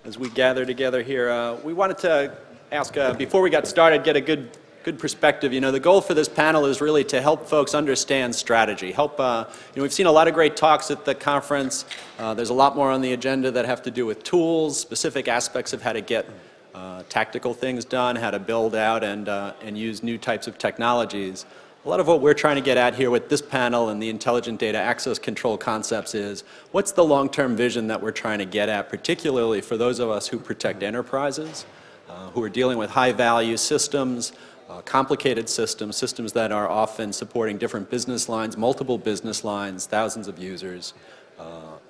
as we gather together here. We wanted to ask, before we got started, get a good perspective. You know, the goal for this panel is really to help folks understand strategy. Help, you know, we've seen a lot of great talks at the conference. There's a lot more on the agenda that have to do with tools, specific aspects of how to get tactical things done, how to build out and use new types of technologies. A lot of what we're trying to get at here with this panel and the intelligent data access control concepts is, what's the long-term vision that we're trying to get at, particularly for those of us who protect enterprises, who are dealing with high-value systems, complicated systems that are often supporting different business lines, multiple business lines, thousands of users,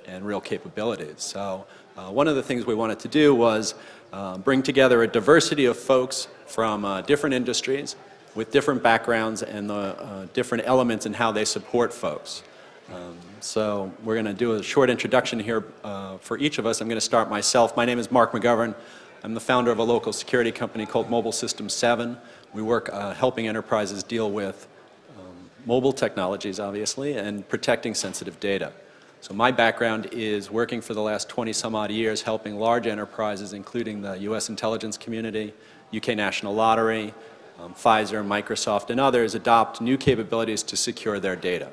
and real capabilities. So one of the things we wanted to do was bring together a diversity of folks from different industries with different backgrounds and the different elements in how they support folks. So we're going to do a short introduction here for each of us. I'm going to start myself. My name is Mark McGovern. I'm the founder of a local security company called Mobile Systems 7. We work helping enterprises deal with mobile technologies, obviously, and protecting sensitive data. So my background is working for the last 20-some-odd years helping large enterprises, including the U.S. intelligence community, UK National Lottery, Pfizer, Microsoft, and others adopt new capabilities to secure their data.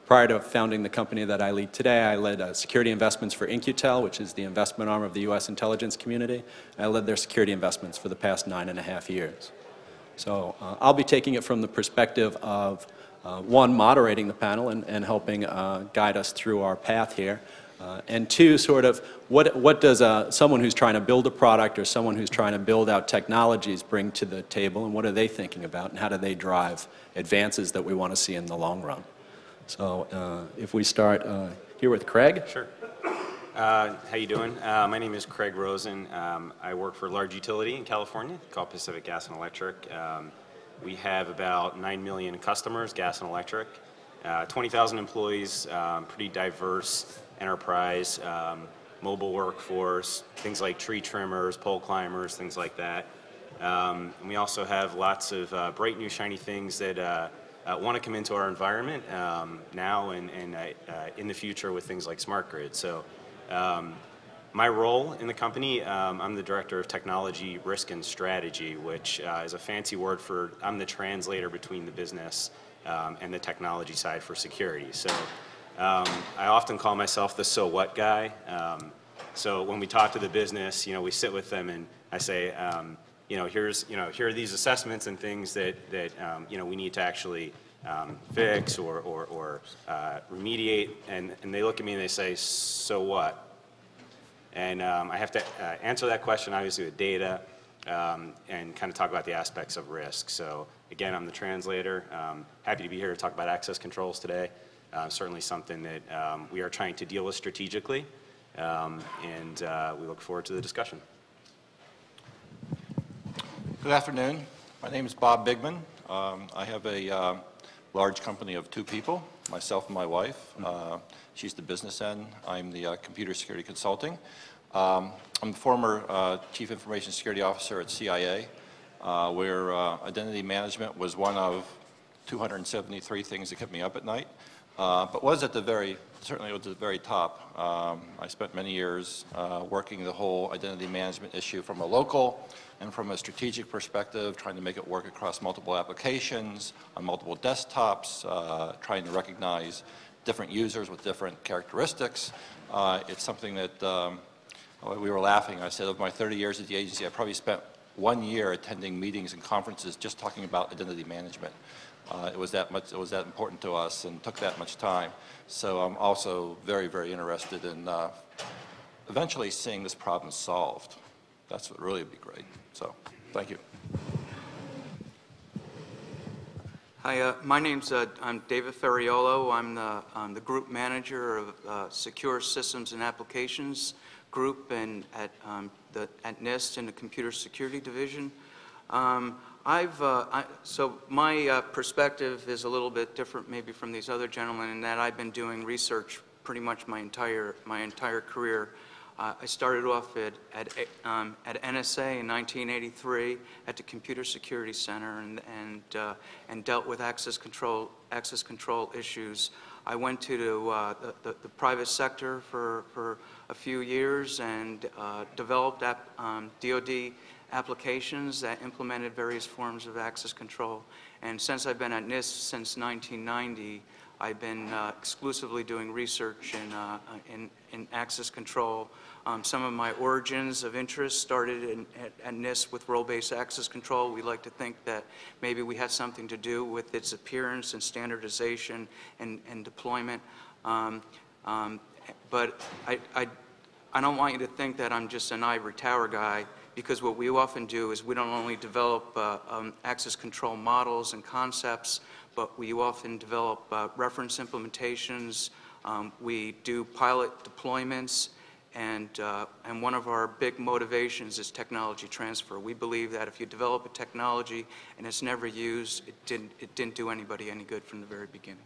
Prior to founding the company that I lead today, I led security investments for In-Q-Tel, which is the investment arm of the U.S. intelligence community. I led their security investments for the past 9.5 years. So I'll be taking it from the perspective of, one, moderating the panel and helping guide us through our path here. And two, sort of, what does someone who's trying to build a product or someone who's trying to build out technologies bring to the table, and what are they thinking about, and how do they drive advances that we want to see in the long run? So if we start here with Craig. Sure. How you doing? My name is Craig Rosen. I work for a large utility in California called Pacific Gas and Electric. We have about 9 million customers, gas and electric, 20,000 employees, pretty diverse enterprise, mobile workforce, things like tree trimmers, pole climbers, things like that. And we also have lots of bright new shiny things that want to come into our environment now and in the future with things like smart grid. So my role in the company, I'm the Director of Technology, Risk, and Strategy, which is a fancy word for, I'm the translator between the business and the technology side for security. So I often call myself the so what guy. So when we talk to the business, we sit with them and I say, here are these assessments and things that we need to actually fix or remediate, and they look at me and they say, so what? And I have to answer that question, obviously, with data and kind of talk about the aspects of risk. So again, I'm the translator. Happy to be here to talk about access controls today. Certainly something that we are trying to deal with strategically, and we look forward to the discussion. Good afternoon. My name is Bob Bigman. I have a large company of 2 people, myself and my wife. She's the business end. I'm the computer security consulting. I'm the former Chief Information Security Officer at CIA, where identity management was one of 273 things that kept me up at night, but was at the certainly was at the very top. I spent many years working the whole identity management issue from a local and from a strategic perspective, trying to make it work across multiple applications, on multiple desktops, trying to recognize different users with different characteristics. It's something that we were laughing. I said, of my 30 years at the agency, I probably spent 1 year attending meetings and conferences just talking about identity management. It was that important to us and took that much time. So I'm also very, very interested in eventually seeing this problem solved. That's what really would be great. So thank you. Hi, my name's I'm David Ferraiolo. I'm the group manager of Secure Systems and Applications Group and at NIST in the Computer Security Division. So my perspective is a little bit different maybe from these other gentlemen in that I've been doing research pretty much my entire career. I started off at NSA in 1983 at the Computer Security Center and dealt with access control issues I went to the private sector for a few years and developed DoD applications that implemented various forms of access control. And since I've been at NIST since 1990, I've been exclusively doing research in access control. Some of my origins of interest started at NIST with role-based access control. We like to think that maybe we had something to do with its appearance and standardization and deployment. But I don't want you to think that I'm just an ivory tower guy, because what we often do is we don't only develop access control models and concepts, but we often develop reference implementations. We do pilot deployments, and one of our big motivations is technology transfer. We believe that if you develop a technology and it's never used, it didn't do anybody any good from the very beginning.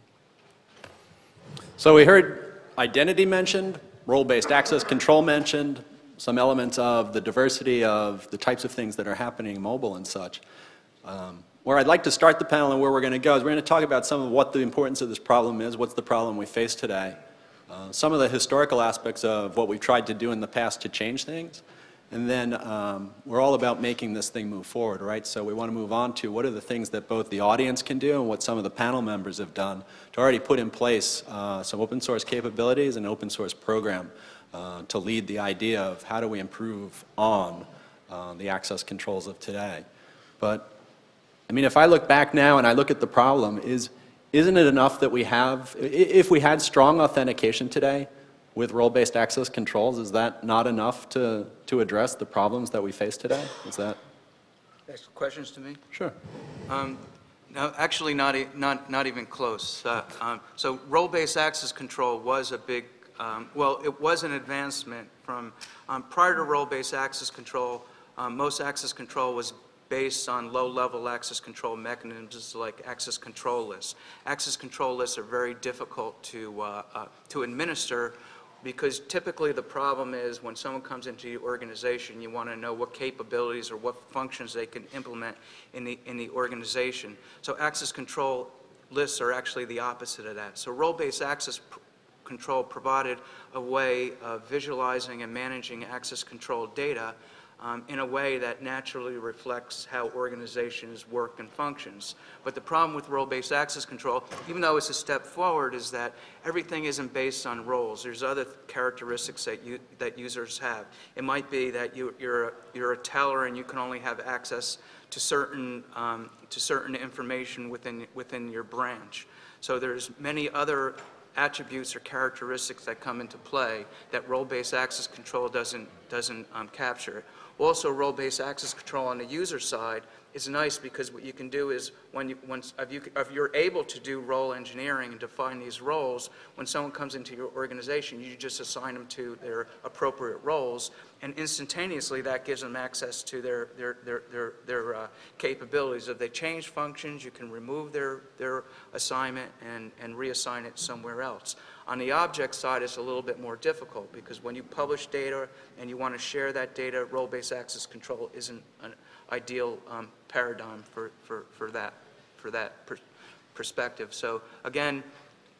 So we heard identity mentioned, role-based access control mentioned, some elements of the diversity of the types of things that are happening mobile and such. Where I'd like to start the panel and where we're going to go is we're going to talk about some of what the importance of this problem is, what's the problem we face today, some of the historical aspects of what we've tried to do in the past to change things, and then we're all about making this thing move forward, right? So we want to move on to what are the things that both the audience can do and what some of the panel members have done to already put in place some open source capabilities and open source program to lead the idea of how do we improve on the access controls of today. But I mean, if I look back now and I look at the problem, isn't it enough that we have, if we had strong authentication today with role-based access controls, is that not enough to address the problems that we face today? Is that? Next questions to me? Sure. No, actually not even close. So role-based access control was a big, well, it was an advancement from, prior to role-based access control, most access control was based on low-level access control mechanisms like access control lists. Access control lists are very difficult to administer, because typically the problem is when someone comes into your organization, you want to know what capabilities or what functions they can implement in the organization. So access control lists are actually the opposite of that. So role-based access control provided a way of visualizing and managing access control data in a way that naturally reflects how organizations work and functions. But the problem with role-based access control, even though it's a step forward, is that everything isn't based on roles. There's other characteristics that users have. It might be that you're a teller and you can only have access to certain information within your branch. So there's many other attributes or characteristics that come into play that role-based access control doesn't capture. Also, role-based access control on the user side is nice, because what you can do is if you're able to do role engineering and define these roles, when someone comes into your organization, you just assign them to their appropriate roles, and instantaneously that gives them access to their capabilities. If they change functions, you can remove their assignment and reassign it somewhere else. On the object side, it's a little bit more difficult, because when you publish data and you want to share that data, role-based access control isn't an ideal paradigm for that perspective. So again,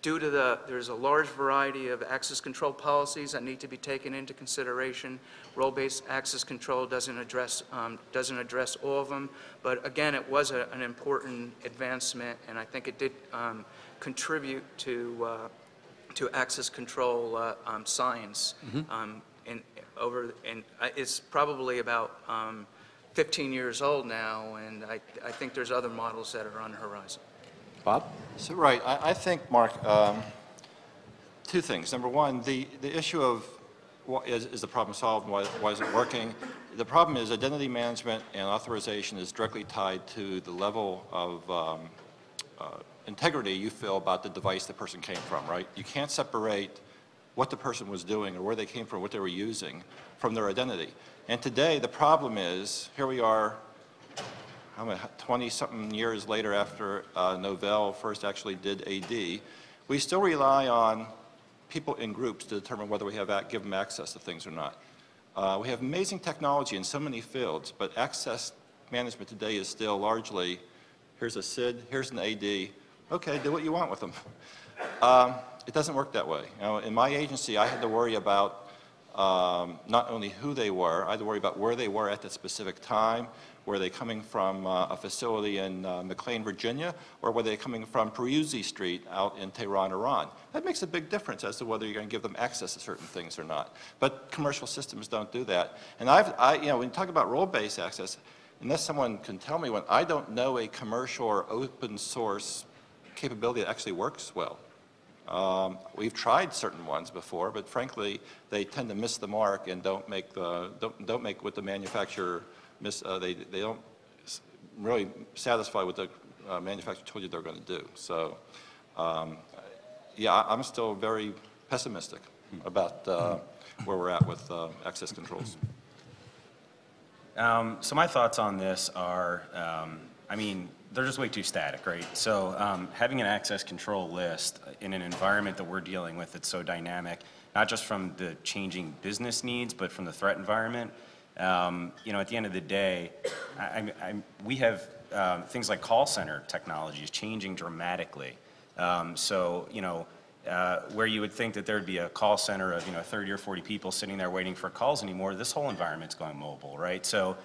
due to there's a large variety of access control policies that need to be taken into consideration. Role-based access control doesn't address all of them, but again, it was an important advancement, and I think it did contribute to access control science. It's probably about 15 years old now, and I think there's other models that are on the horizon. Bob? So right, I think, Mark, two things. Number one, the issue of is the problem solved, why is it working? The problem is identity management and authorization is directly tied to the level of integrity you feel about the device the person came from, right? You can't separate what the person was doing or where they came from, what they were using, from their identity. And today, the problem is, here we are, 20-something years later after Novell first actually did AD, we still rely on people in groups to determine whether we give them access to things or not. We have amazing technology in so many fields, but access management today is still largely, here's a SID, here's an AD, okay, do what you want with them. it doesn't work that way. You know, in my agency, I had to worry about not only who they were, I had to worry about where they were at that specific time. Were they coming from a facility in McLean, Virginia, or were they coming from Peruzzi Street out in Tehran, Iran? That makes a big difference as to whether you're going to give them access to certain things or not. But commercial systems don't do that. And you know, when you talk about role-based access, unless someone can tell me when, I don't know a commercial or open source capability that actually works well. We've tried certain ones before, but frankly, they tend to miss the mark and don't make what the manufacturer they don't really satisfy what the manufacturer told you they're going to do. So, yeah, I'm still very pessimistic about where we're at with access controls. So my thoughts on this are, I mean, they're just way too static, right? So having an access control list in an environment that we're dealing with that's so dynamic, not just from the changing business needs, but from the threat environment, you know, at the end of the day, we have things like call center technologies changing dramatically. So, you know, where you would think that there'd be a call center of, you know, 30 or 40 people sitting there waiting for calls anymore, this whole environment's going mobile, right? So,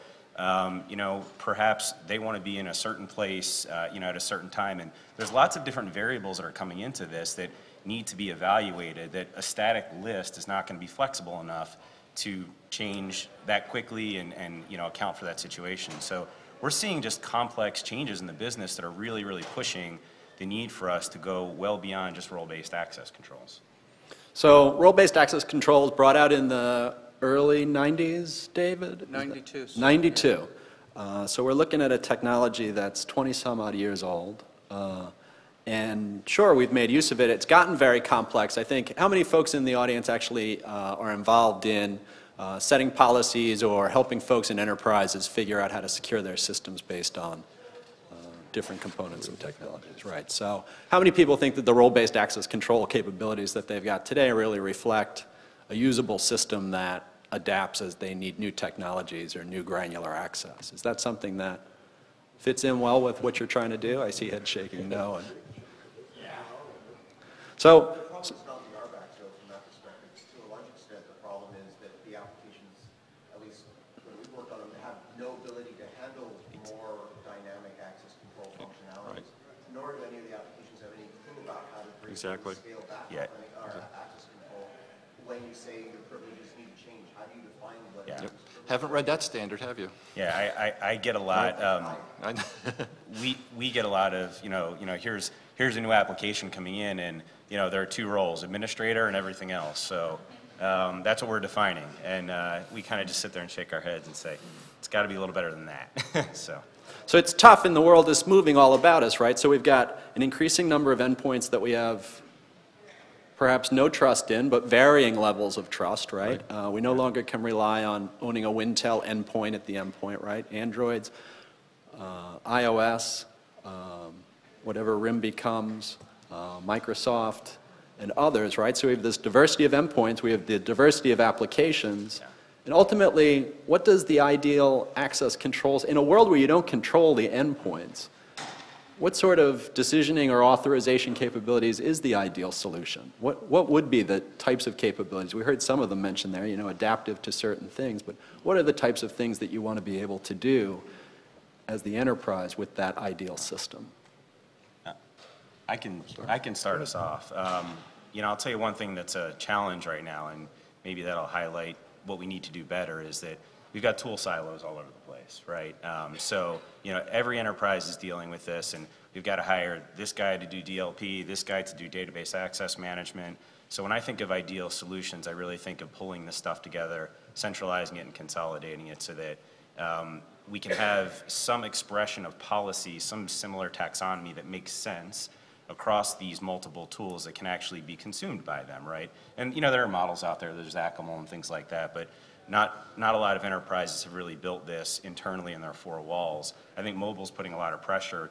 you know, perhaps they want to be in a certain place, you know, at a certain time. And there's lots of different variables that are coming into this that need to be evaluated, that a static list is not going to be flexible enough to change that quickly and you know, account for that situation. So we're seeing just complex changes in the business that are really, really pushing the need for us to go well beyond just role-based access controls. So role-based access controls brought out in the early 90s, David? 92. 92. So we're looking at a technology that's 20 some odd years old. And sure, we've made use of it. It's gotten very complex. I think, how many folks in the audience actually are involved in setting policies or helping folks in enterprises figure out how to secure their systems based on different components and technologies, right? So how many people think that the role-based access control capabilities that they've got today really reflect a usable system that adapts as they need new technologies or new granular access? Is that something that fits in well with what you're trying to do? I see head shaking no. And so, the problem is not the RBAC, so from that perspective, to a large extent, the problem is that the applications, at least when we work on them, have no ability to handle more dynamic access control functionalities, nor do any of the applications have any clue about how to bring scale back access control. When you say your privileges need to change, how do you define what? Yep. Haven't read that standard, have you? Yeah, I get a lot. We get a lot of, you know, here's a new application coming in, and you know, there are two roles, administrator and everything else. So that's what we're defining, and we kind of just sit there and shake our heads and say, it's got to be a little better than that. So it's tough in the world that's moving all about us, right? So we've got an increasing number of endpoints that we have perhaps no trust in, but varying levels of trust, right? We no longer can rely on owning a Wintel endpoint at the endpoint, right? Androids, iOS, whatever RIM becomes, Microsoft, and others, right? So we have this diversity of endpoints, we have the diversity of applications, and ultimately, what does the ideal access controls, in a world where you don't control the endpoints, what sort of decisioning or authorization capabilities is the ideal solution? What would be the types of capabilities? We heard some of them mentioned there, you know, adaptive to certain things, but what are the types of things that you want to be able to do as the enterprise with that ideal system? I can start us off. You know, I'll tell you one thing that's a challenge right now, and maybe that'll highlight what we need to do better, is that we've got tool silos all over the place, right? So, you know, every enterprise is dealing with this, and we've got to hire this guy to do DLP, this guy to do database access management. So when I think of ideal solutions, I really think of pulling this stuff together, centralizing it and consolidating it so that we can have some expression of policy, some similar taxonomy that makes sense across these multiple tools that can actually be consumed by them, right? And, you know, there are models out there, there's ACML and things like that, but not a lot of enterprises have really built this internally in their four walls. I think mobile's putting a lot of pressure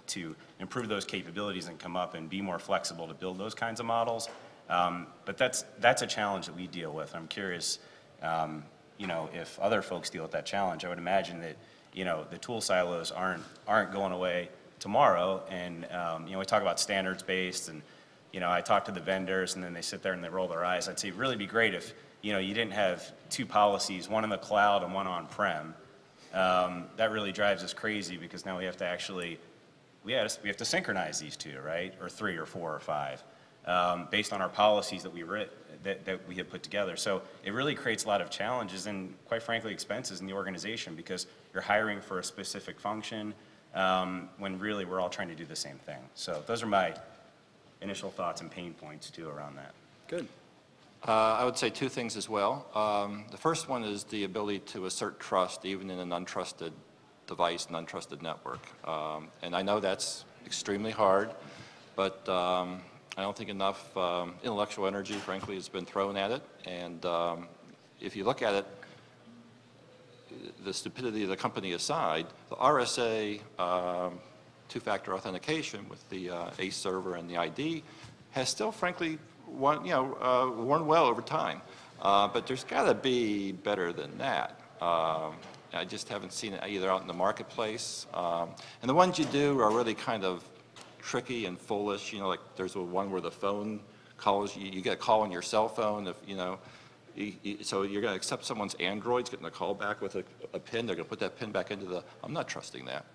to improve those capabilities and come up and be more flexible to build those kinds of models. But that's a challenge that we deal with. I'm curious, you know, if other folks deal with that challenge. I would imagine that, you know, the tool silos aren't going away tomorrow, and you know, we talk about standards-based and you know, I talk to the vendors and then they sit there and they roll their eyes. I'd say it'd really be great if, you know, you didn't have two policies, one in the cloud and one on-prem. That really drives us crazy because now we have to actually, we have to synchronize these two, right? Or three or four or five, based on our policies that we have put together. So it really creates a lot of challenges and, quite frankly, expenses in the organization because you're hiring for a specific function when really we're all trying to do the same thing. So those are my initial thoughts and pain points too around that. Good. I would say two things as well. The first one is the ability to assert trust even in an untrusted device, an untrusted network. And I know that's extremely hard, but I don't think enough intellectual energy, frankly, has been thrown at it. And if you look at it, the stupidity of the company aside, the RSA two-factor authentication with the ACE server and the ID has still, frankly, worn well over time. But there's got to be better than that. I just haven't seen it either out in the marketplace. And the ones you do are really kind of tricky and foolish. You know, like there's one where the phone calls you. You get a call on your cell phone. If you know, so you're going to accept someone's Android's getting a call back with a PIN. They're going to put that PIN back into the. I'm not trusting that.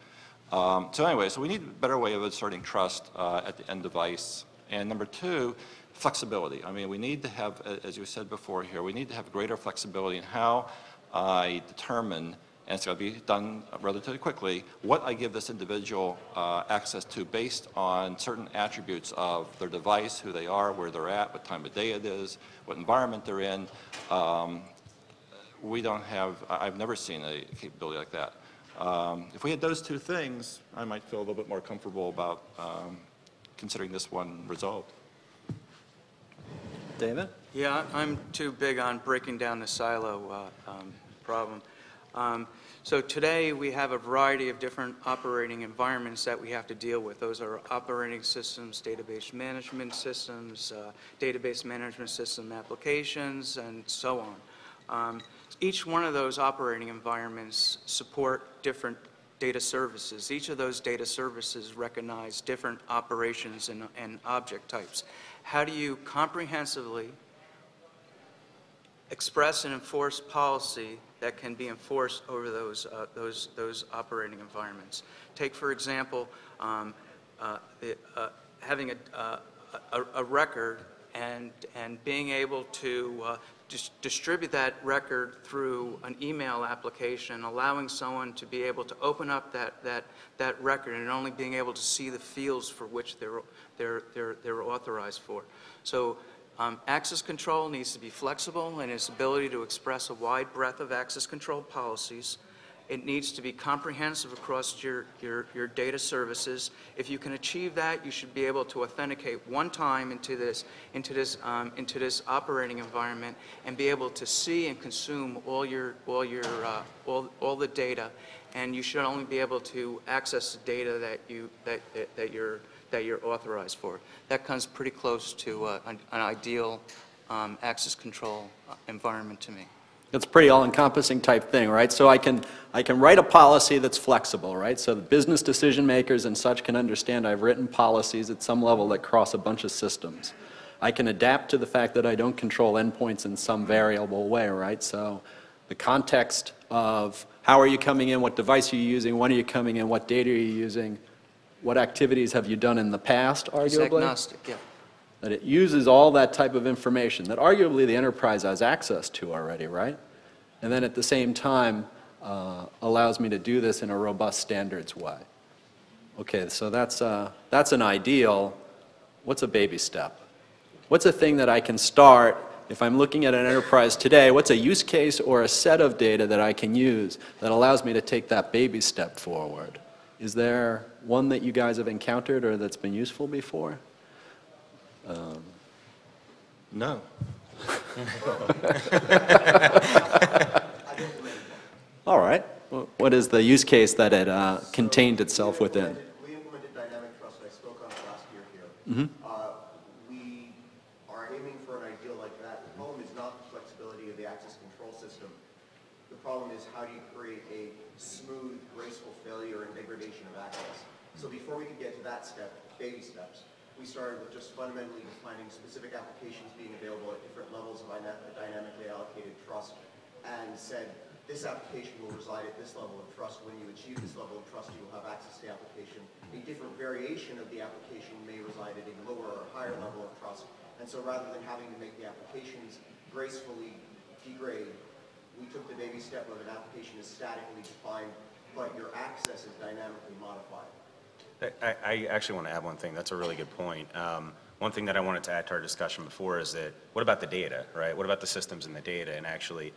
So anyway, so we need a better way of asserting trust at the end device. And number two, flexibility. I mean, we need to have, as you said before here, we need to have greater flexibility in how I determine, and it's going to be done relatively quickly, what I give this individual access to based on certain attributes of their device, who they are, where they're at, what time of day it is, what environment they're in. We don't have, I've never seen a capability like that. If we had those two things, I might feel a little bit more comfortable about considering this one resolved. David? Yeah, I'm too big on breaking down the silo problem. So today we have a variety of different operating environments that we have to deal with. Those are operating systems, database management systems, database management system applications, and so on. Each one of those operating environments support different data services. Each of those data services recognize different operations and object types. How do you comprehensively express and enforce policy that can be enforced over those operating environments? Take, for example, having a record and being able to distribute that record through an email application, allowing someone to be able to open up that record and only being able to see the fields for which they're authorized for. So access control needs to be flexible in its ability to express a wide breadth of access control policies. It needs to be comprehensive across your data services. If you can achieve that, you should be able to authenticate one time into this operating environment and be able to see and consume all the data. And you should only be able to access the data that you're authorized for. That comes pretty close to an ideal access control environment to me. It's a pretty all-encompassing type thing, right? So I can write a policy that's flexible, right? So the business decision makers and such can understand I've written policies at some level that cross a bunch of systems. I can adapt to the fact that I don't control endpoints in some variable way, right? So the context of how are you coming in, what device are you using, when are you coming in, what data are you using, what activities have you done in the past, arguably? It's agnostic, yeah. That it uses all that type of information that arguably the enterprise has access to already, right? And then at the same time allows me to do this in a robust standards way. Okay, so that's an ideal. What's a baby step? What's a thing that I can start if I'm looking at an enterprise today? What's a use case or a set of data that I can use that allows me to take that baby step forward? Is there one that you guys have encountered or that's been useful before? No. All right. What is the use case that it contained itself within? We implemented dynamic trust. I spoke on it last year here. Mm-hmm. We are aiming for an ideal like that. The problem is not the flexibility of the access control system. The problem is how do you create a smooth, graceful failure and degradation of access. So before we can get to that step, baby steps, we started with just fundamentally defining specific applications being available at different levels of dynamically allocated trust, and said this application will reside at this level of trust. When you achieve this level of trust, you will have access to the application. A different variation of the application may reside at a lower or higher level of trust. And so rather than having to make the applications gracefully degrade, we took the baby step of an application is statically defined, but your access is dynamically modified. I actually want to add one thing. That's a really good point. One thing that I wanted to add to our discussion before is that what about the data, right? What about the systems and the data, and actually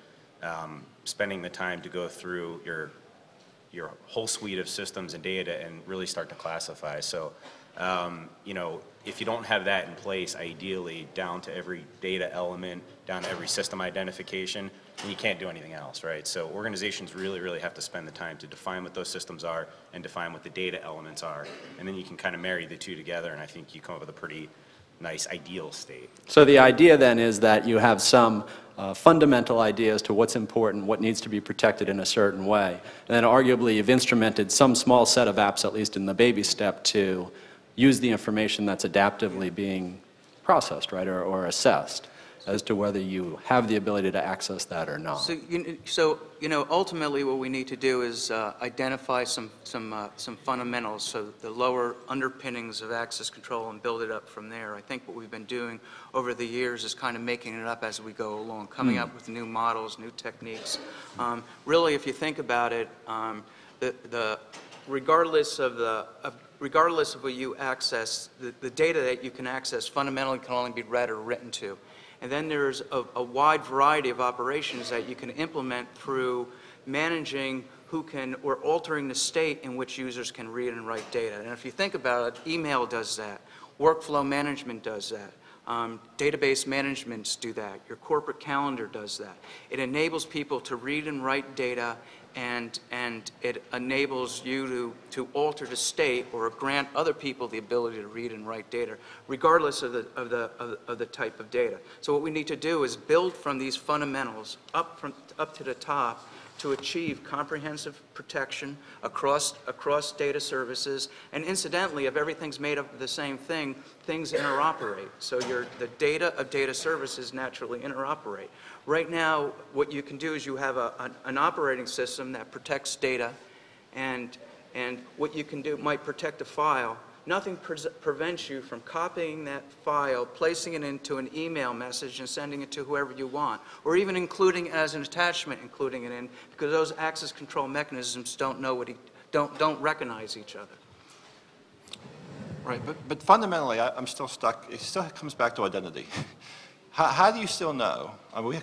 spending the time to go through your whole suite of systems and data and really start to classify. So, you know, if you don't have that in place, ideally down to every data element, down to every system identification, then you can't do anything else, right? So organizations really, really have to spend the time to define what those systems are and define what the data elements are. And then you can kind of marry the two together, and I think you come up with a pretty nice ideal state. So the idea then is that you have some fundamental ideas to what's important, what needs to be protected in a certain way. And then arguably you've instrumented some small set of apps, at least in the baby step, to use the information that's adaptively being processed, right, or assessed as to whether you have the ability to access that or not. So you know, ultimately what we need to do is identify some fundamentals, so the lower underpinnings of access control, and build it up from there. I think what we've been doing over the years is kind of making it up as we go along, coming up with new models, new techniques. Really, if you think about it, regardless of what you access, the data that you can access fundamentally can only be read or written to. And then there's a wide variety of operations that you can implement through managing who can, or altering the state in which users can read and write data. And if you think about it, email does that, workflow management does that, database managements do that, your corporate calendar does that. It enables people to read and write data, and it enables you to alter the state or grant other people the ability to read and write data, regardless of the type of data. So what we need to do is build from these fundamentals up to the top to achieve comprehensive protection across data services. And incidentally, if everything's made up of the same thing, things interoperate. So the data of data services naturally interoperate. Right now, what you can do is you have an operating system that protects data, and what you can do might protect a file. Nothing prevents you from copying that file, placing it into an email message, and sending it to whoever you want, or even including it as an attachment, including it in, because those access control mechanisms don't recognize each other. Right, but fundamentally, I'm still stuck. It still comes back to identity. How do you still know? I mean,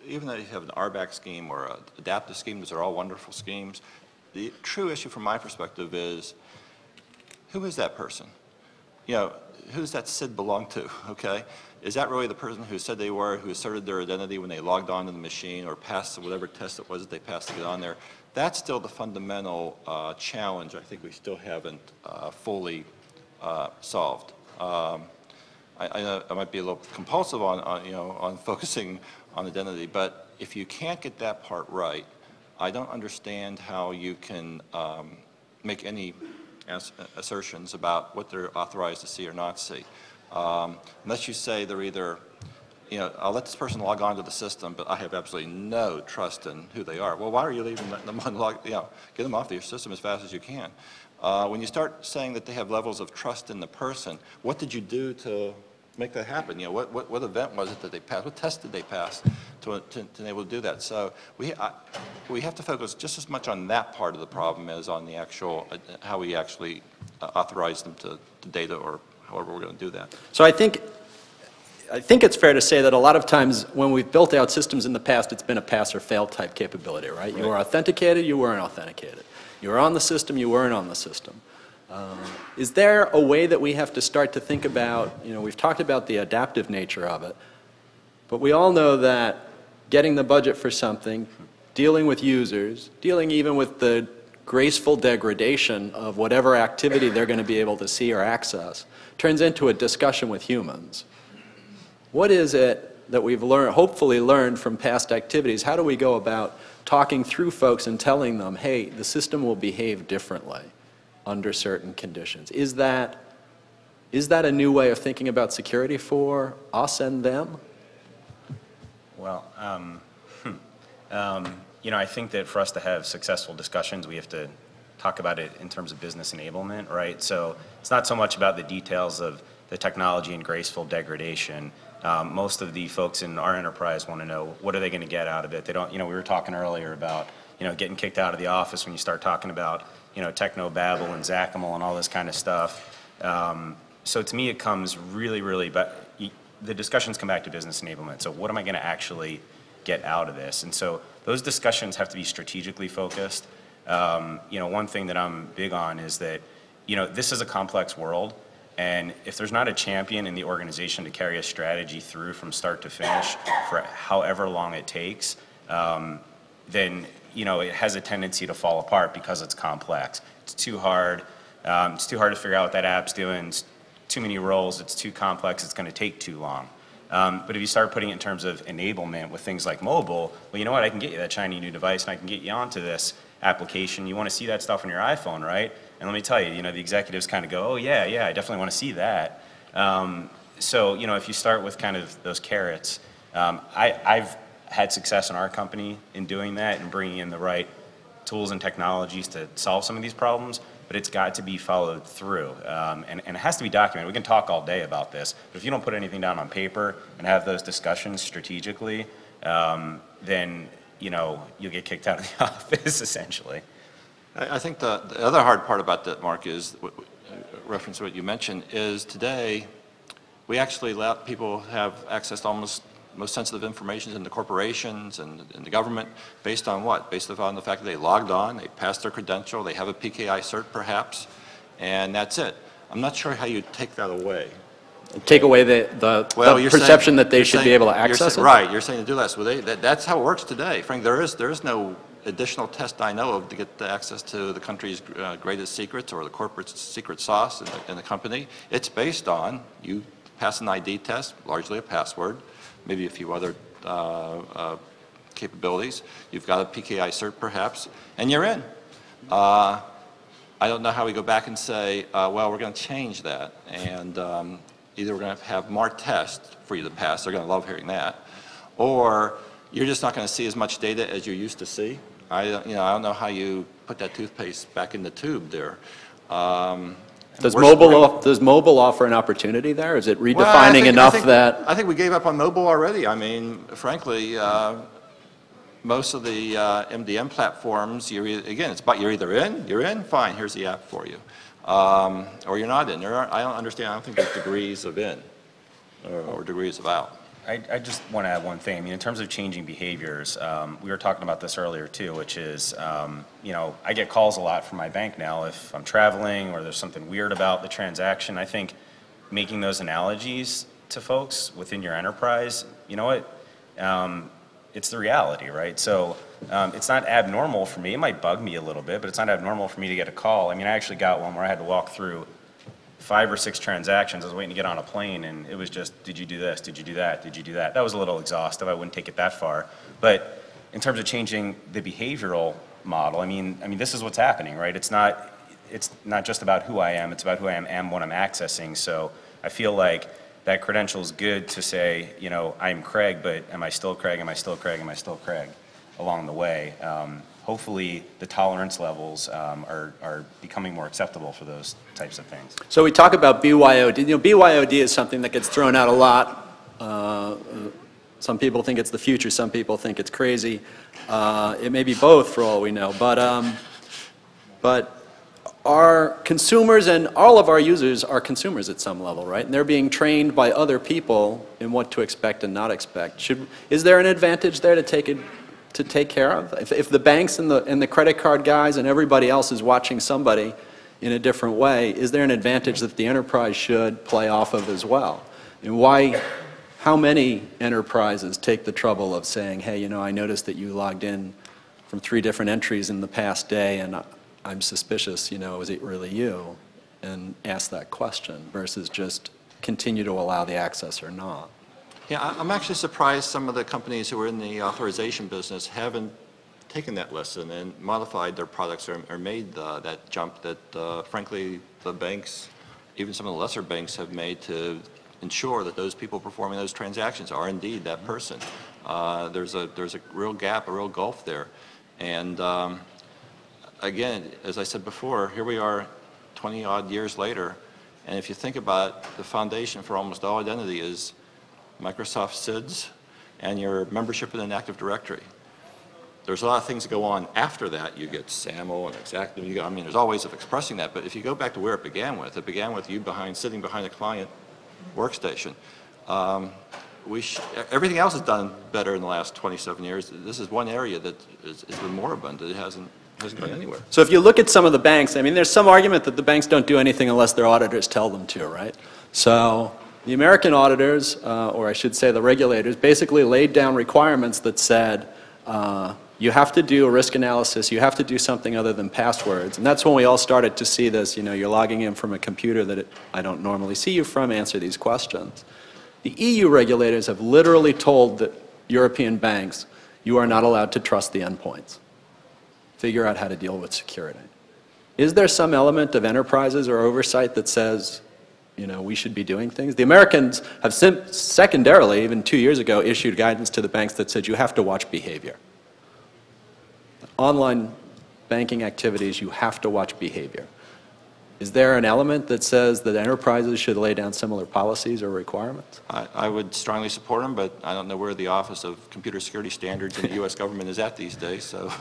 even though you have an RBAC scheme or an adaptive scheme, those are all wonderful schemes. The true issue from my perspective is, who is that person? You know, who does that SID belong to, okay? Is that really the person who said they were, who asserted their identity when they logged on to the machine or passed whatever test it was that they passed to get on there? That's still the fundamental challenge I think we still haven't fully solved. I know I might be a little compulsive on focusing on identity, but if you can't get that part right, I don't understand how you can make any assertions about what they're authorized to see or not see. Unless you say they're either, you know, I'll let this person log on to the system, but I have absolutely no trust in who they are. Well, why are you leaving them unlogged? You know, get them off your system as fast as you can. When you start saying that they have levels of trust in the person, what did you do to make that happen? You know, what event was it that they passed? What test did they pass to enable to do that? So we have to focus just as much on that part of the problem as on the actual how we actually authorize them to data, or however we're going to do that. So I think it's fair to say that a lot of times when we've built out systems in the past, it's been a pass or fail type capability, right? You were authenticated, you weren't authenticated. You were on the system, you weren't on the system. Is there a way that we have to start to think about, you know, we've talked about the adaptive nature of it, but we all know that getting the budget for something, dealing with users, dealing even with the graceful degradation of whatever activity they're going to be able to see or access, turns into a discussion with humans. What is it that we've hopefully learned from past activities? How do we go about talking through folks and telling them, hey, the system will behave differently under certain conditions? Is that Is that a new way of thinking about security for us and them? Well, you know, I think that for us to have successful discussions, we have to talk about it in terms of business enablement, right? So it's not so much about the details of the technology and graceful degradation. Most of the folks in our enterprise want to know, what are they going to get out of it? They don't, you know, we were talking earlier about, you know, getting kicked out of the office when you start talking about, you know, techno-babble and Zachamel and all this kind of stuff. So to me, it comes really, but the discussions come back to business enablement. So what am I going to actually get out of this? And so those discussions have to be strategically focused. You know, one thing that I'm big on is that, you know, this is a complex world, and if there's not a champion in the organization to carry a strategy through from start to finish for however long it takes, then, you know, it has a tendency to fall apart because it's complex. It's too hard. It's too hard to figure out what that app's doing. It's too many roles. It's too complex. It's going to take too long. But if you start putting it in terms of enablement with things like mobile, well, you know what? I can get you that shiny new device, and I can get you onto this application. You want to see that stuff on your iPhone, right? And let me tell you, you know, the executives kind of go, oh, yeah, I definitely want to see that. So, you know, if you start with kind of those carrots, I've had success in our company in doing that and bringing in the right tools and technologies to solve some of these problems, but it's got to be followed through. And it has to be documented. We can talk all day about this, but if you don't put anything down on paper and have those discussions strategically, then, you know, you'll get kicked out of the office, essentially. I think the other hard part about that, Mark, is, reference to what you mentioned, is today we actually let people have access to almost most sensitive information in the corporations and in the government based on what? Based on the fact that they logged on, they passed their credential, they have a PKI cert perhaps, and that's it. I'm not sure how you take that away. Take away the perception that they should be able to access it? Right, you're saying to do less. Well, that's how it works today. Frank, there is no additional test I know of to get the access to the country's greatest secrets or the corporate secret sauce in the company. It's based on you pass an ID test, largely a password, maybe a few other capabilities. You've got a PKI cert perhaps, and you're in. I don't know how we go back and say, well, we're going to change that, and either we're going to have more tests for you to pass, they're going to love hearing that, or you're just not going to see as much data as you used to see. I don't know how you put that toothpaste back in the tube there. Does mobile offer an opportunity there? Is it redefining enough that? I think we gave up on mobile already. I mean, frankly, most of the MDM platforms, you're either in, fine, here's the app for you, or you're not in. I don't think there's degrees of in or degrees of out. I just want to add one thing. I mean, in terms of changing behaviors, we were talking about this earlier too, which is, you know, I get calls a lot from my bank now if I'm traveling or there's something weird about the transaction. I think making those analogies to folks within your enterprise, you know what, it's the reality, right? So it's not abnormal for me. It might bug me a little bit, but it's not abnormal for me to get a call. I mean, I actually got one where I had to walk through 5 or 6 transactions. I was waiting to get on a plane, and it was just, did you do this? Did you do that? Did you do that? That was a little exhaustive. I wouldn't take it that far. But in terms of changing the behavioral model, I mean, this is what's happening, right? It's not just about who I am. It's about who I am and what I'm accessing. So I feel like that credential is good to say, you know, I'm Craig, but am I still Craig? Am I still Craig? Am I still Craig along the way? Hopefully the tolerance levels are becoming more acceptable for those types of things. So we talk about BYOD. You know, BYOD is something that gets thrown out a lot. Some people think it's the future. Some people think it's crazy. It may be both for all we know. But our consumers and all of our users are consumers at some level, right? And they're being trained by other people in what to expect and not expect. Is there an advantage there to take care of? If the banks and the credit card guys and everybody else is watching somebody in a different way, is there an advantage that the enterprise should play off of as well? And how many enterprises take the trouble of saying, hey, you know, I noticed that you logged in from 3 different entries in the past day and I'm suspicious, you know, is it really you? And ask that question versus just continue to allow the access or not. Yeah, I'm actually surprised some of the companies who are in the authorization business haven't taken that lesson and modified their products or made that jump that, frankly, the banks even some of the lesser banks have made to ensure that those people performing those transactions are indeed that person. There's a real gap, a real gulf there. And again, as I said before, here we are 20-odd years later, and if you think about it, the foundation for almost all identity is Microsoft SIDS and your membership in an Active Directory. There's a lot of things that go on after that. You get SAML and Exactive. I mean, there's all ways of expressing that, but if you go back to where it began with you sitting behind a client workstation. Everything else is done better in the last 27 years. This is one area that has been moribund. It hasn't gone anywhere. So if you look at some of the banks, I mean, there's some argument that the banks don't do anything unless their auditors tell them to, right? So the American auditors, or I should say the regulators, basically laid down requirements that said, you have to do a risk analysis, you have to do something other than passwords. And that's when we all started to see this, you're logging in from a computer that I don't normally see you from, answer these questions. The EU regulators have literally told the European banks, you are not allowed to trust the endpoints. Figure out how to deal with security. Is there some element of enterprises or oversight that says, we should be doing things? The Americans have secondarily, even 2 years ago, issued guidance to the banks that said you have to watch behavior. Online banking activities, you have to watch behavior. Is there an element that says that enterprises should lay down similar policies or requirements? I would strongly support them, but I don't know where the Office of Computer Security Standards in the U.S. government is at these days. So,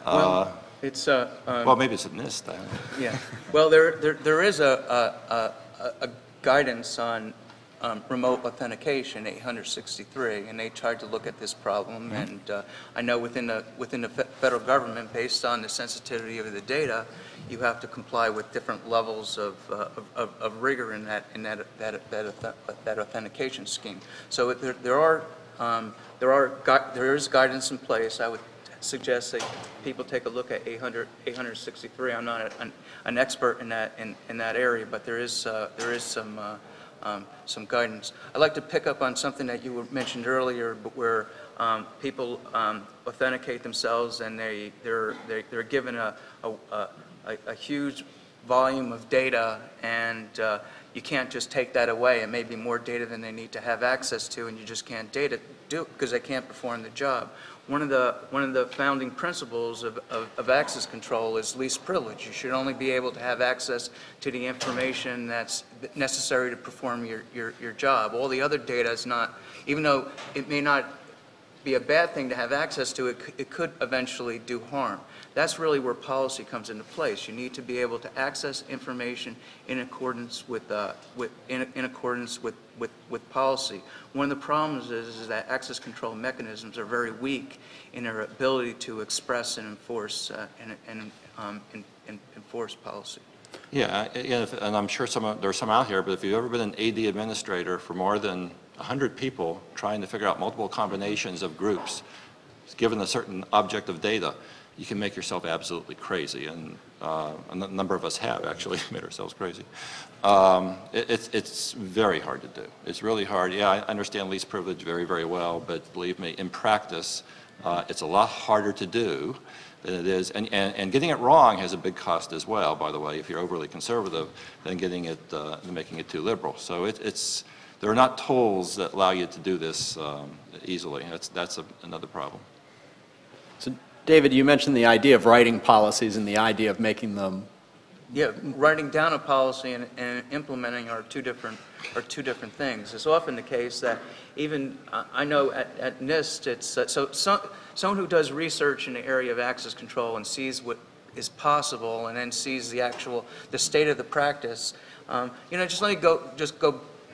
well, it's well, maybe it's at NIST. Yeah. Well, there is a guidance on remote authentication, 863, and they tried to look at this problem. And I know within the federal government, based on the sensitivity of the data, you have to comply with different levels of rigor in that authentication scheme. So there is guidance in place. I would suggest that people take a look at 863. I'm not an expert in that area, but there is some guidance. I'd like to pick up on something that you mentioned earlier, where people authenticate themselves and they're given a huge volume of data, and you can't just take that away. It may be more data than they need to have access to, and you just can't do it because they can't perform the job. One of the founding principles of access control is least privilege. You should only be able to have access to the information that's necessary to perform your job. All the other data is not, even though it may not be a bad thing to have access to, it could eventually do harm. That's really where policy comes into place. You need to be able to access information in accordance with policy. One of the problems is that access control mechanisms are very weak in their ability to express and enforce enforce policy. Yeah, and I'm sure there's some out here, but if you've ever been an AD administrator for more than 100 people trying to figure out multiple combinations of groups, given a certain object of data, you can make yourself absolutely crazy, and a number of us have actually made ourselves crazy. It's very hard to do. It's really hard. Yeah, I understand least privilege very, very well, but believe me, in practice, it's a lot harder to do than it is, and getting it wrong has a big cost as well, by the way, if you're overly conservative, than getting it, making it too liberal. So there are not tools that allow you to do this easily. That's another problem. So, David, you mentioned the idea of writing policies and the idea of making them. Yeah, writing down a policy and implementing are two different things. It's often the case that even I know at NIST, it's someone who does research in the area of access control and sees what is possible and then sees the state of the practice. Just let me go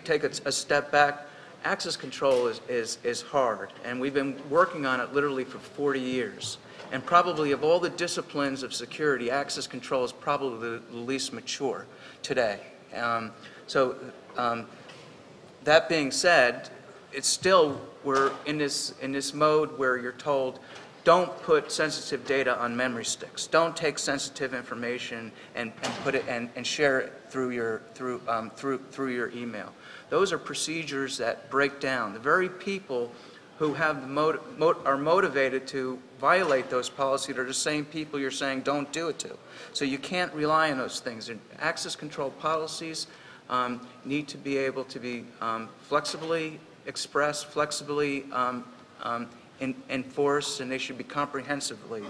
take a step back. Access control is hard, and we've been working on it literally for 40 years. And probably of all the disciplines of security, access control is probably the least mature today. That being said, it's still, we're in this mode where you're told, don't put sensitive data on memory sticks. Don't take sensitive information and put it and share it through your email. Those are procedures that break down. The very people who have are motivated to violate those policies are the same people you're saying don't do it to. So you can't rely on those things. And access control policies need to be able to be flexibly expressed, flexibly enforced, and they should be comprehensively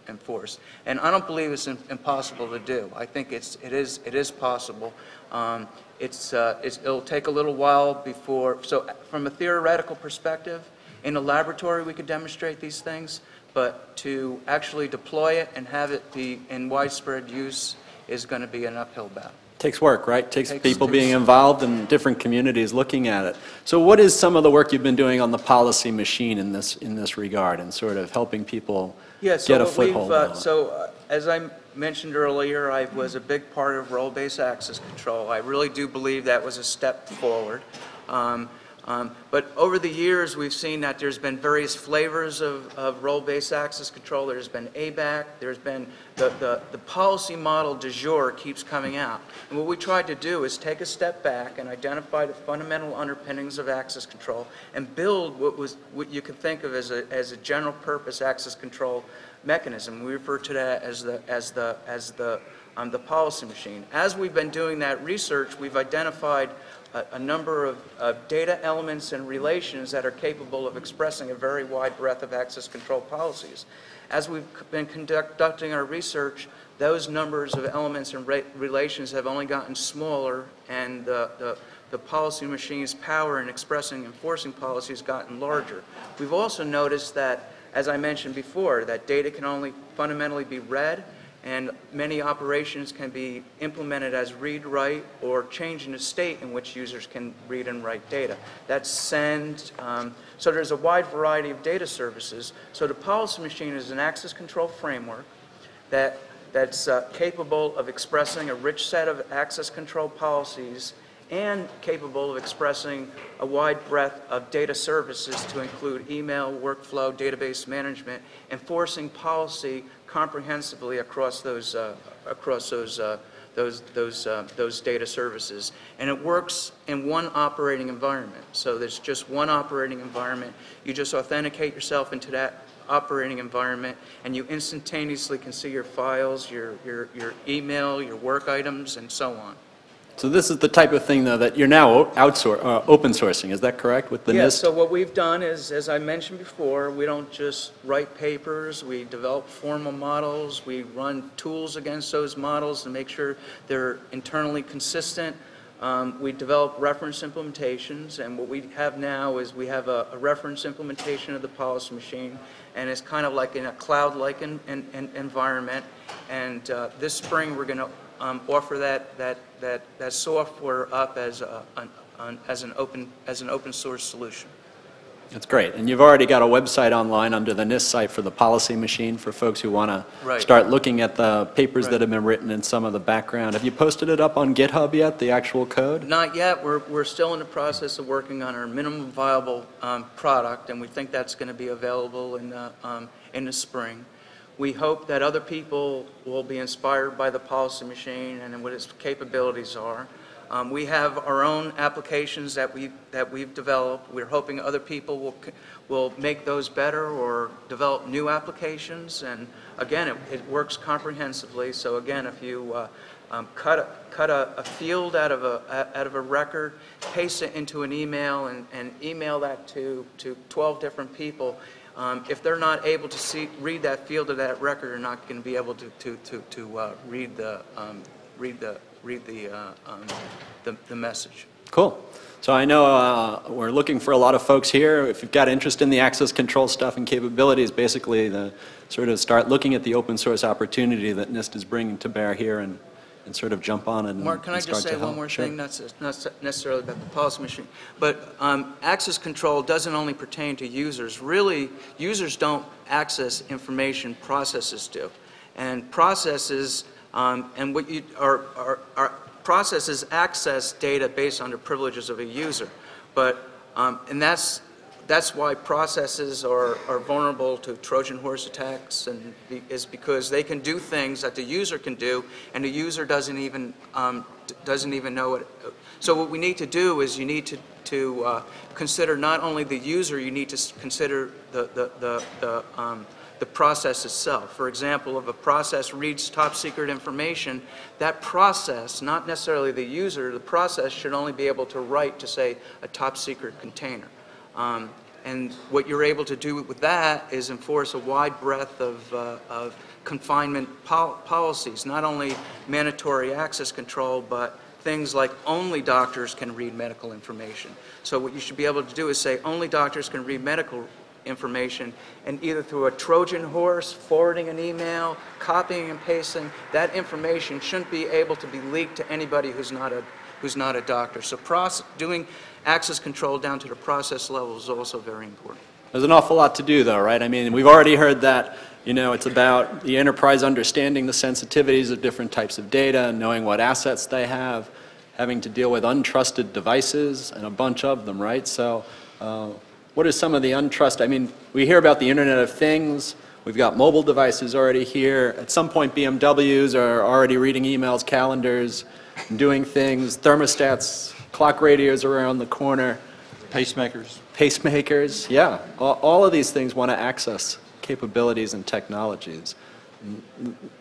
enforced. And I don't believe it's impossible to do. I think it is possible. It'll take a little while before. So from a theoretical perspective, in a laboratory we could demonstrate these things, but to actually deploy it and have it be in widespread use is going to be an uphill battle. Takes work, right? Takes people being involved in different communities looking at it. So what is some of the work you've been doing on the policy machine in this regard and sort of helping people get a foothold on it? As I mentioned earlier, I was a big part of role-based access control. I really do believe that was a step forward. But over the years, we've seen that there's been various flavors of role-based access control. There's been ABAC. There's been the policy model du jour keeps coming out. And what we tried to do is take a step back and identify the fundamental underpinnings of access control and build what you could think of as a general-purpose access control mechanism. We refer to that as the policy machine. As we've been doing that research, we've identified a number of data elements and relations that are capable of expressing a very wide breadth of access control policies. As we've been conducting our research, those numbers of elements and relations have only gotten smaller, and the policy machine's power in expressing and enforcing policy has gotten larger. We've also noticed that, as I mentioned before, that data can only fundamentally be read, and many operations can be implemented as read-write or change in the state in which users can read and write data. That's send. So there's a wide variety of data services. So the policy machine is an access control framework that's capable of expressing a rich set of access control policies and capable of expressing a wide breadth of data services to include email, workflow, database management, enforcing policy comprehensively across those data services. And it works in one operating environment. So there's just one operating environment. You just authenticate yourself into that operating environment, and you instantaneously can see your files, your email, your work items, and so on. So this is the type of thing, though, that you're now open sourcing. Is that correct with the NIST? So what we've done is, as I mentioned before, we don't just write papers. We develop formal models. We run tools against those models to make sure they're internally consistent. We develop reference implementations, and what we have now is we have a reference implementation of the policy machine, and it's kind of like in a cloud-like environment. And this spring, we're going to offer that software up as an open source solution. That's great. And you've already got a website online under the NIST site for the policy machine for folks who want to start looking at the papers that have been written and some of the background. Have you posted it up on GitHub yet, the actual code? Not yet. We're still in the process of working on our minimum viable product, and we think that's going to be available in the spring. We hope that other people will be inspired by the policy machine and what its capabilities are. We have our own applications that we've developed. We're hoping other people will make those better or develop new applications. And again, it works comprehensively. So again, if you cut a field out of a record, paste it into an email, and email that to 12 different people, if they're not able to read that field of that record, they're not going to be able to read the message. Cool. So I know we're looking for a lot of folks here. If you've got interest in the access control stuff and capabilities, basically the sort of start looking at the open source opportunity that NIST is bringing to bear here and sort of jump on it. Mark, can I just say one more thing? Not necessarily about the policy machine, but access control doesn't only pertain to users. Really, users don't access information, processes do. And processes and what you are processes access data based on the privileges of a user, but and that's why processes are vulnerable to Trojan horse attacks, and is because they can do things that the user can do, and the user doesn't even know it. So what we need to do is you need to consider not only the user, you need to consider the process itself. For example, if a process reads top secret information, that process, not necessarily the user, the process should only be able to write to, say, a top secret container. And what you're able to do with that is enforce a wide breadth of confinement policies, not only mandatory access control, but things like only doctors can read medical information. So what you should be able to do is say only doctors can read medical information, and either through a Trojan horse, forwarding an email, copying and pasting, that information shouldn't be able to be leaked to anybody who's not a doctor. So doing access control down to the process level is also very important. There's an awful lot to do, though, right? I mean, we've already heard that, you know, it's about the enterprise understanding the sensitivities of different types of data, knowing what assets they have, having to deal with untrusted devices, and a bunch of them, right? So what are some of the untrusted? I mean, we hear about the Internet of Things. We've got mobile devices already here. At some point, BMWs are already reading emails, calendars, and doing things. Thermostats, clock radios around the corner. Pacemakers. Pacemakers, yeah. All of these things want to access capabilities and technologies.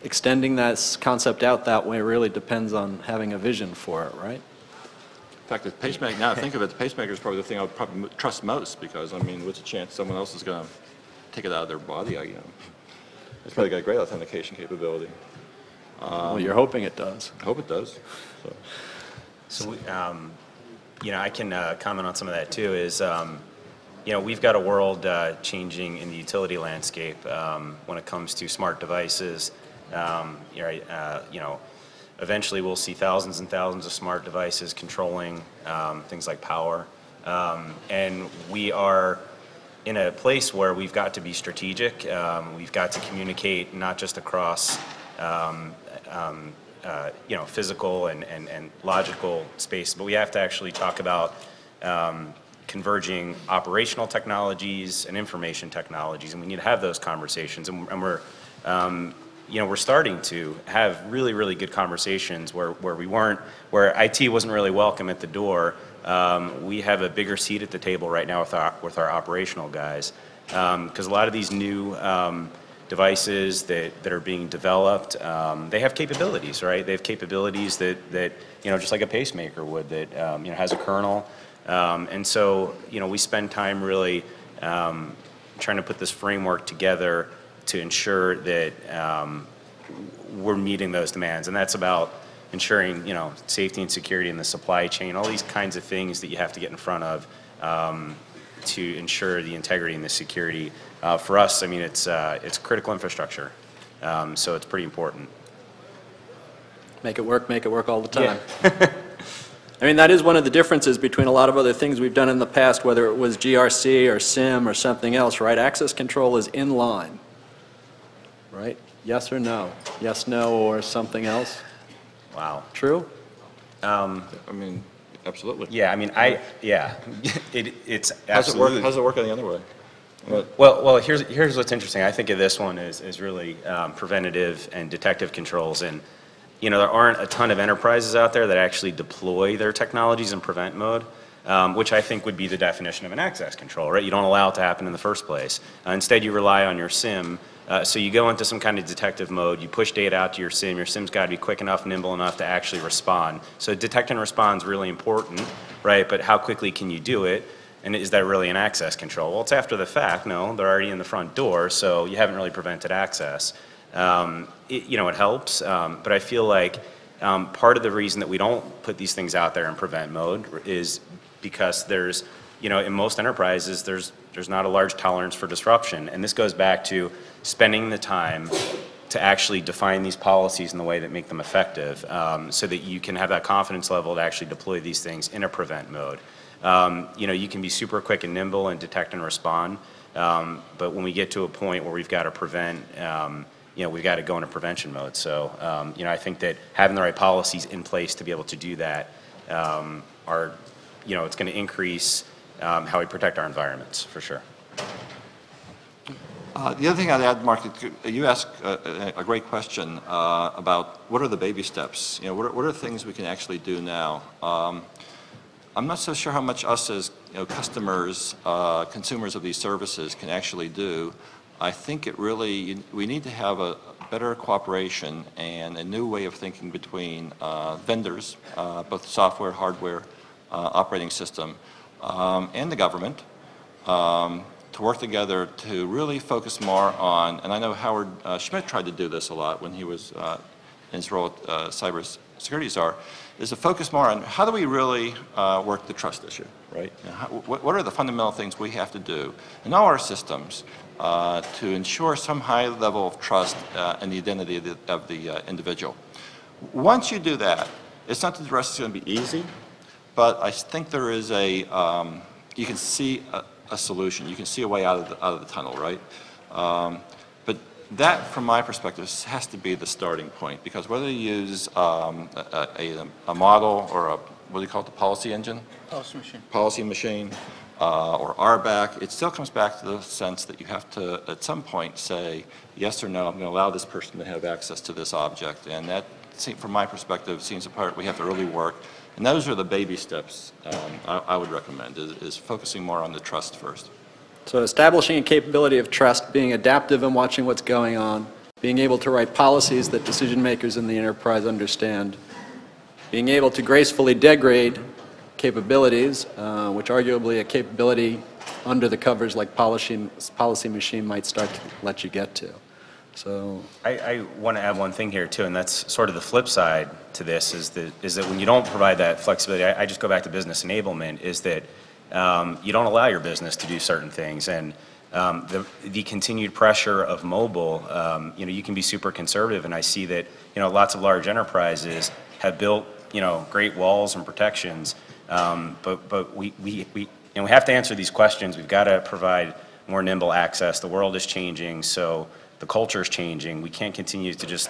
Extending that concept out that way really depends on having a vision for it, right? In fact, the pacemaker, now I think of it, the pacemaker is probably the thing I would probably trust most, because, I mean, what's the chance someone else is going to take it out of their body? You know, it's probably got a great authentication capability. Well, you're hoping it does. I hope it does. So, you know, I can comment on some of that too. Is you know, we've got a world changing in the utility landscape when it comes to smart devices. You know, eventually we'll see thousands and thousands of smart devices controlling things like power, and we are in a place where we've got to be strategic. We've got to communicate not just across you know, physical and logical space, but we have to actually talk about converging operational technologies and information technologies, and we need to have those conversations. And we're, you know, we're starting to have really, really good conversations where where IT wasn't really welcome at the door. We have a bigger seat at the table right now with our operational guys, because a lot of these new devices that are being developed, they have capabilities, right? They have capabilities that you know, just like a pacemaker would, that you know, has a kernel, and so, you know, we spend time really trying to put this framework together to ensure that we're meeting those demands, and that's about ensuring, you know, safety and security in the supply chain, all these kinds of things that you have to get in front of to ensure the integrity and the security. For us, I mean, it's critical infrastructure, so it's pretty important. Make it work all the time. Yeah. I mean, that is one of the differences between a lot of other things we've done in the past, whether it was GRC or SIM or something else, right? Access control is in line, right? Yes or no? Yes, no, or something else? Wow. True? I mean, absolutely. Yeah, I mean, yeah, it's absolutely. How's it work on the other way? Well, here's what's interesting. I think of this one is really preventative and detective controls, and you know, there aren't a ton of enterprises out there that actually deploy their technologies in prevent mode, which I think would be the definition of an access control, right? You don't allow it to happen in the first place. Instead, you rely on your SIM. So you go into some kind of detective mode, you push data out to your SIM. Your SIM's got to be quick enough, nimble enough to actually respond. So detect and respond is really important, right? But how quickly can you do it? And is that really an access control? Well, it's after the fact. No, they're already in the front door, so you haven't really prevented access. You know, it helps, but I feel like part of the reason that we don't put these things out there in prevent mode is because there's, you know, in most enterprises, there's not a large tolerance for disruption. And this goes back to spending the time to actually define these policies in the way that make them effective, so that you can have that confidence level to actually deploy these things in a prevent mode. You know, you can be super quick and nimble and detect and respond, but when we get to a point where we've got to prevent, you know, we've got to go into prevention mode. So, you know, I think that having the right policies in place to be able to do that are, you know, it's going to increase how we protect our environments, for sure. The other thing I'd add, Mark, you asked a great question about what are the baby steps? You know, what are things we can actually do now? I'm not so sure how much us as customers, consumers of these services can actually do. I think it really, we need to have a better cooperation and a new way of thinking between vendors, both software, hardware, operating system, and the government, to work together to really focus more on, and I know Howard Schmidt tried to do this a lot when he was in his role at cyber security czar, is to focus more on how do we really work the trust issue, right? What are the fundamental things we have to do in all our systems to ensure some high level of trust in the identity of the individual. Once you do that, it's not that the rest is going to be easy, but I think there is a, you can see a solution. You can see a way out of the tunnel, right? But that, from my perspective, has to be the starting point, because whether you use a model or a, what do you call it, the policy engine? Policy machine. Or RBAC, it still comes back to the sense that you have to, at some point, say, yes or no, I'm going to allow this person to have access to this object. And that, from my perspective, seems the part we have to really work. And those are the baby steps I would recommend, is focusing more on the trust first. So establishing a capability of trust, being adaptive and watching what's going on, being able to write policies that decision makers in the enterprise understand, being able to gracefully degrade capabilities, which arguably a capability under the covers like policy machine might start to let you get to. So I want to add one thing here too, and that's sort of the flip side to this, is that when you don't provide that flexibility, I just go back to business enablement, is that you don't allow your business to do certain things, and the continued pressure of mobile, you can be super conservative, and I see that lots of large enterprises have built great walls and protections. But we have to answer these questions. We've got to provide more nimble access. The world is changing, so the culture is changing. We can't continue to just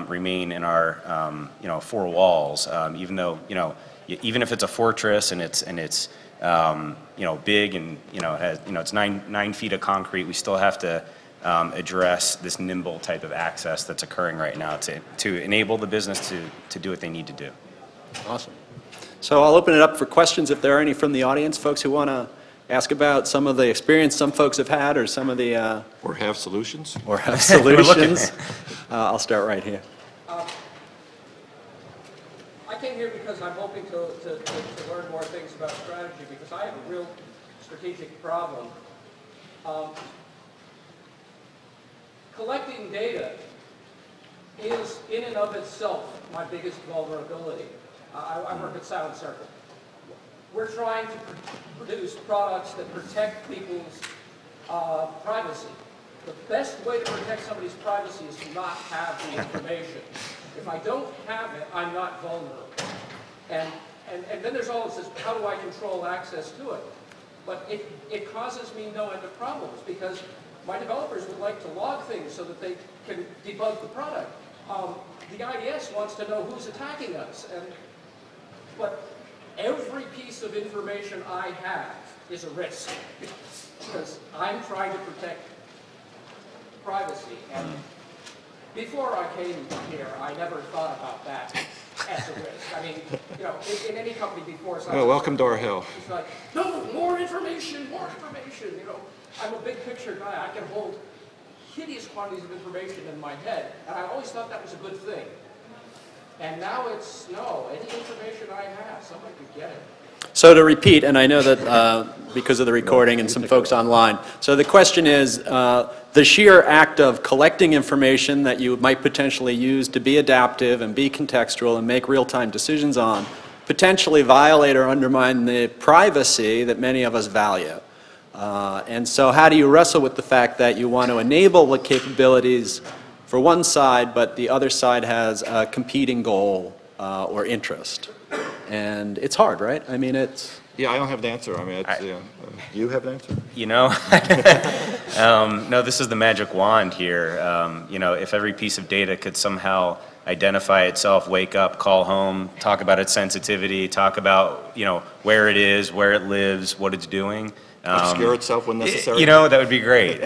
remain in our four walls, even though even if it's a fortress and it's big and has, it's 9 feet of concrete, we still have to address this nimble type of access that's occurring right now to enable the business to do what they need to do. Awesome. So I'll open it up for questions if there are any from the audience, folks who want to ask about some of the experience some folks have had, or some of the... or have solutions. Or have solutions. I'll start right here. I came here because I'm hoping to learn more things about strategy, because I have a real strategic problem. Collecting data is, in and of itself, my biggest vulnerability. I work at Silent Circle. We're trying to produce products that protect people's privacy. The best way to protect somebody's privacy is to not have the information. If I don't have it, I'm not vulnerable. And then there's all this, how do I control access to it? But it causes me no end of problems, because my developers would like to log things so that they can debug the product. The IDS wants to know who's attacking us. But every piece of information I have is a risk, because I'm trying to protect privacy. And before I came here, I never thought about that as a risk. I mean, in any company before. Well, welcome to our hell. It's like, no, more information, more information. I'm a big picture guy. I can hold hideous quantities of information in my head, and I always thought that was a good thing. And now it's, no, any information I have, somebody could get it. So to repeat, and I know that because of the recording and some folks online, so the question is, the sheer act of collecting information that you might potentially use to be adaptive and be contextual and make real-time decisions on, potentially violate or undermine the privacy that many of us value. And so how do you wrestle with the fact that you want to enable the capabilities for one side, but the other side has a competing goal or interest? And it's hard, right? I mean, it's... Yeah, I don't have the answer. I mean, it's, you have an answer? No, this is the magic wand here. If every piece of data could somehow identify itself, wake up, call home, talk about its sensitivity, talk about, where it is, where it lives, what it's doing. Obscure itself when necessary? That would be great.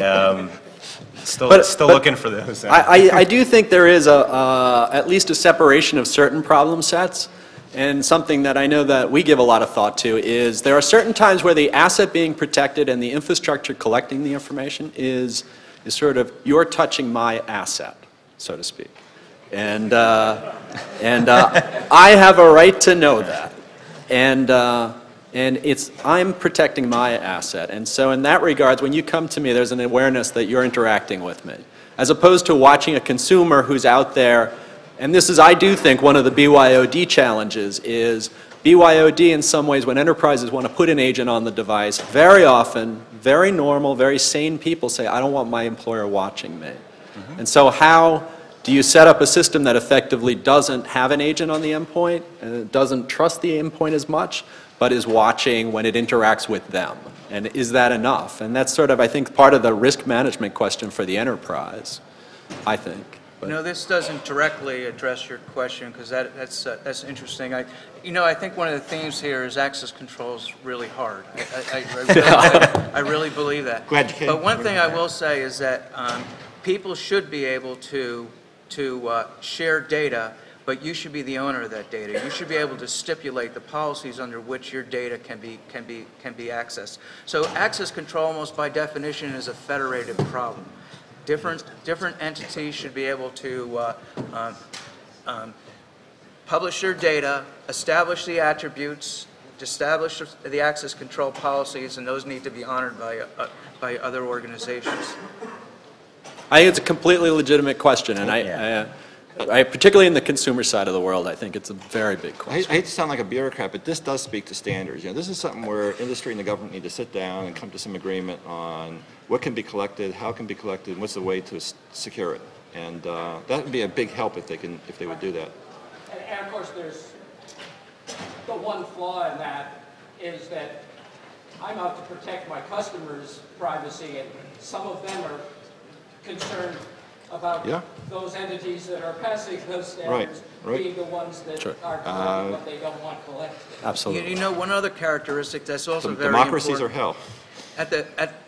Still looking for those. I do think there is at least a separation of certain problem sets. and something that I know that we give a lot of thought to, is there are certain times where the asset being protected and the infrastructure collecting the information is sort of, you're touching my asset, so to speak. And I have a right to know that. And I'm protecting my asset. And so in that regards, when you come to me, there's an awareness that you're interacting with me. As opposed to watching a consumer who's out there, and this is, I do think, one of the BYOD challenges is BYOD in some ways when enterprises want to put an agent on the device, very often, very normal, very sane people say, I don't want my employer watching me. Mm-hmm. And so how do you set up a system that effectively doesn't have an agent on the endpoint, and doesn't trust the endpoint as much, but is watching when it interacts with them? And is that enough? And that's sort of, I think, part of the risk management question for the enterprise, I think. But no, this doesn't directly address your question, because that's interesting. I think one of the themes here is access control is really hard. I really believe that. Glad you came. But one thing I will say is that people should be able to share data, but you should be the owner of that data. You should be able to stipulate the policies under which your data can be accessed. So access control, almost by definition, is a federated problem. Different entities should be able to publish their data, establish the attributes, establish the access control policies, and those need to be honored by other organizations. I think it's a completely legitimate question, and I particularly in the consumer side of the world, I think it's a very big question. I hate to sound like a bureaucrat, but this does speak to standards. This is something where industry and the government need to sit down and come to some agreement on what can be collected, how it can be collected, and what's the way to secure it. And that would be a big help if they would do that. And of course, there's the one flaw in that is that I'm out to protect my customers' privacy, and some of them are concerned about those entities that are passing those standards being the ones that are collecting what they don't want collected. Absolutely. One other characteristic that's also very democracies important. are hell.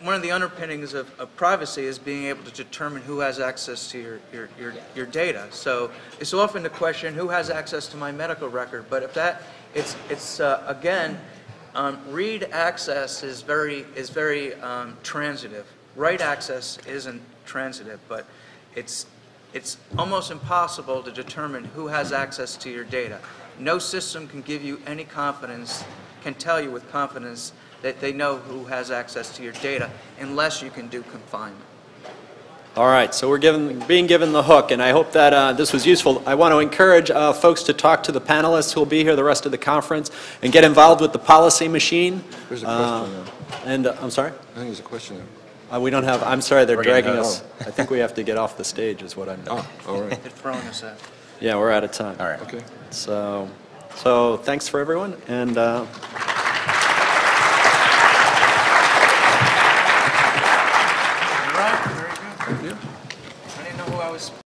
One of the underpinnings of privacy is being able to determine who has access to your data. So it's often the question, who has access to my medical record? But if again, read access is very transitive. Write access isn't transitive, but it's almost impossible to determine who has access to your data. No system can give you any confidence, can tell you with confidence that they know who has access to your data unless you can do confinement. All right, so we're being given the hook, and I hope that this was useful. I want to encourage folks to talk to the panelists who will be here the rest of the conference and get involved with the policy machine. There's a question there. And I'm sorry? I think there's a question there. We don't have, I'm sorry, they're dragging us. I think we have to get off the stage is what I'm doing. Oh, all right. They're throwing us out. Yeah, we're out of time. All right. Okay. So thanks for everyone, and